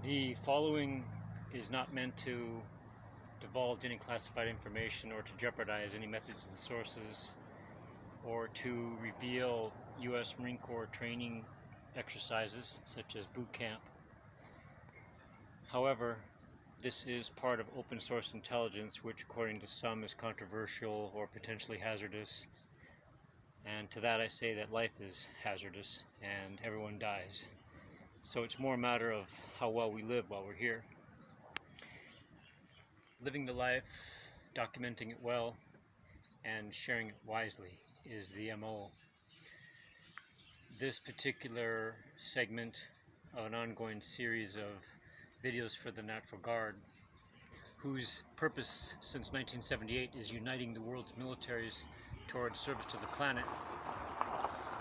The following is not meant to divulge any classified information or to jeopardize any methods and sources or to reveal U.S. Marine Corps training exercises such as boot camp. However, this is part of open source intelligence, which according to some is controversial or potentially hazardous. And to that I say that life is hazardous and everyone dies. So it's more a matter of how well we live while we're here. Living the life, documenting it well, and sharing it wisely is the MO. This particular segment of an ongoing series of videos for the National Guard, whose purpose since 1978 is uniting the world's militaries towards service to the planet,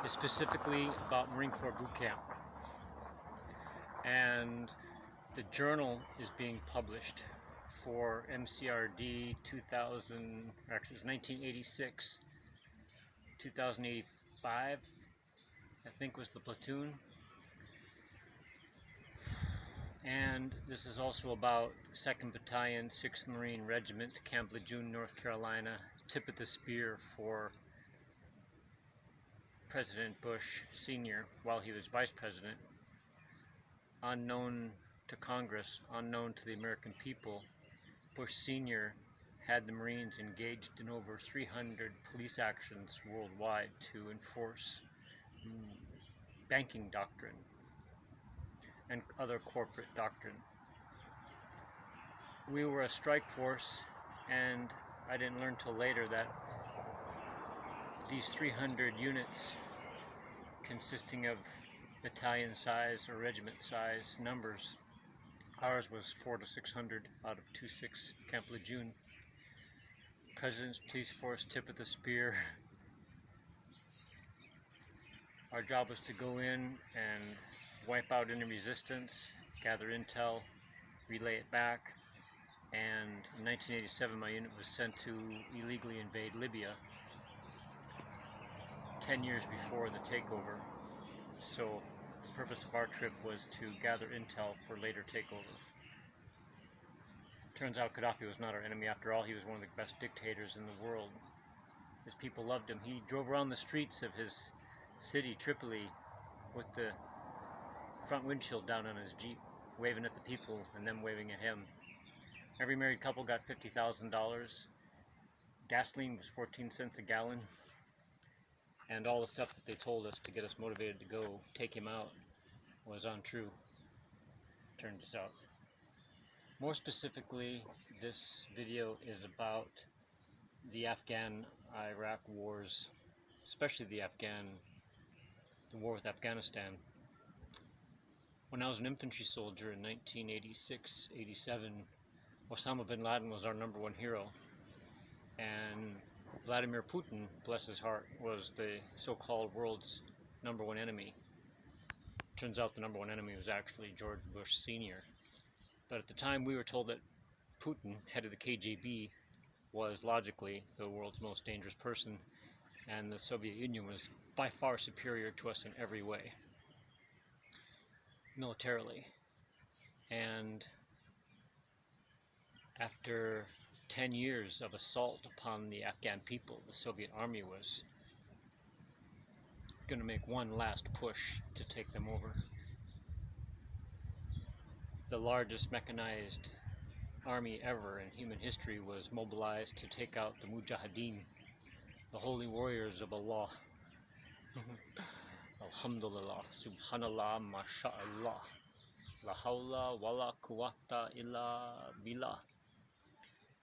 is specifically about Marine Corps boot camp. And the journal is being published for MCRD 2000, or actually it's 1986, 2085, I think was the platoon. And this is also about 2nd Battalion, 6th Marine Regiment, Camp Lejeune, North Carolina, tip of the spear for President Bush Sr. while he was Vice President. Unknown to Congress, unknown to the American people, Bush Sr. had the Marines engaged in over 300 police actions worldwide to enforce banking doctrine and other corporate doctrine. We were a strike force, and I didn't learn till later that these 300 units consisting of battalion size or regiment size numbers, ours was 400 to 600 out of 26 Camp Lejeune. President's Police Force, tip of the spear. Our job was to go in and wipe out any resistance, gather intel, relay it back, and in 1987 my unit was sent to illegally invade Libya 10 years before the takeover. So the purpose of our trip was to gather intel for later takeover. Turns out Gaddafi was not our enemy after all. He was one of the best dictators in the world. His people loved him. He drove around the streets of his city, Tripoli, with the front windshield down on his Jeep, waving at the people and them waving at him. Every married couple got $50,000. Gasoline was 14 cents a gallon. And all the stuff that they told us to get us motivated to go take him out was untrue, turns out. More specifically, this video is about the Afghan-Iraq wars, especially the war with Afghanistan. When I was an infantry soldier in 1986-87, Osama bin Laden was our #1 hero, and Vladimir Putin, bless his heart, was the so-called world's #1 enemy. Turns out the #1 enemy was actually George Bush Sr. But at the time we were told that Putin, head of the KGB, was logically the world's most dangerous person, and the Soviet Union was by far superior to us in every way, militarily. And after 10 years of assault upon the Afghan people, the Soviet army was going to make one last push to take them over. The largest mechanized army ever in human history was mobilized to take out the Mujahideen, the holy warriors of Allah. Alhamdulillah, Subhanallah, MashaAllah, La hawla wa la quwwata illa billah.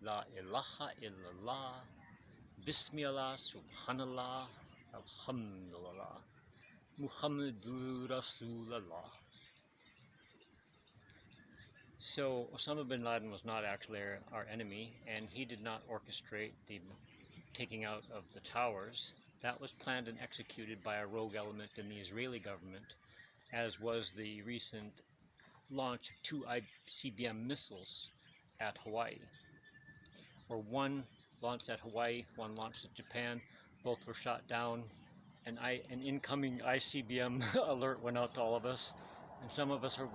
La ilaha illallah, Bismillah, Subhanallah, Alhamdulillah, Muhammadur Rasulullah. So Osama bin Laden was not actually our enemy, and he did not orchestrate the taking out of the towers. That was planned and executed by a rogue element in the Israeli government, as was the recent launch of 2 ICBM missiles at Hawaii. Or one launched at Hawaii, one launched at Japan. Both were shot down. An incoming ICBM alert went out to all of us, and some of us are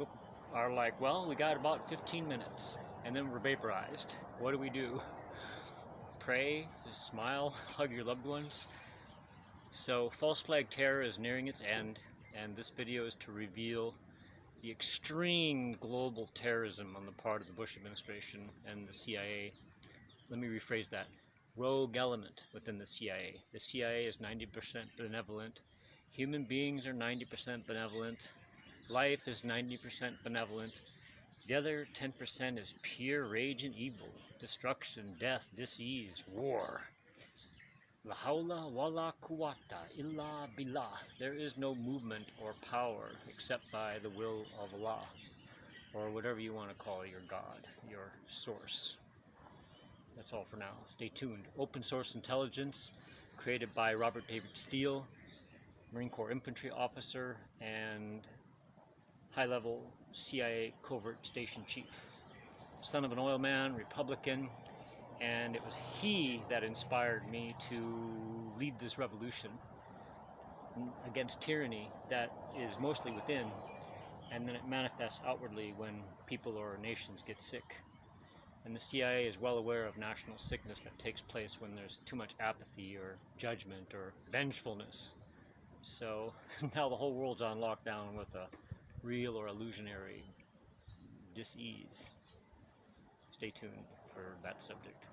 are like, well, we got about 15 minutes and then we're vaporized. What do we do? Pray, smile, hug your loved ones. So false flag terror is nearing its end, and this video is to reveal the extreme global terrorism on the part of the Bush administration and the CIA. Let me rephrase that. Rogue element within the CIA. The CIA is 90% benevolent. Human beings are 90% benevolent. Life is 90% benevolent. The other 10% is pure rage and evil, destruction, death, disease, war. La hawla wa la quwwata illa billah. There is no movement or power except by the will of Allah, or whatever you want to call your God, your source. That's all for now. Stay tuned. Open source intelligence created by Robert David Steele, Marine Corps infantry officer and high-level CIA covert station chief. Son of an oil man, Republican, and it was he that inspired me to lead this revolution against tyranny that is mostly within, and then it manifests outwardly when people or nations get sick. And the CIA is well aware of national sickness that takes place when there's too much apathy or judgment or vengefulness. So now the whole world's on lockdown with a real or illusionary dis-ease. Stay tuned for that subject.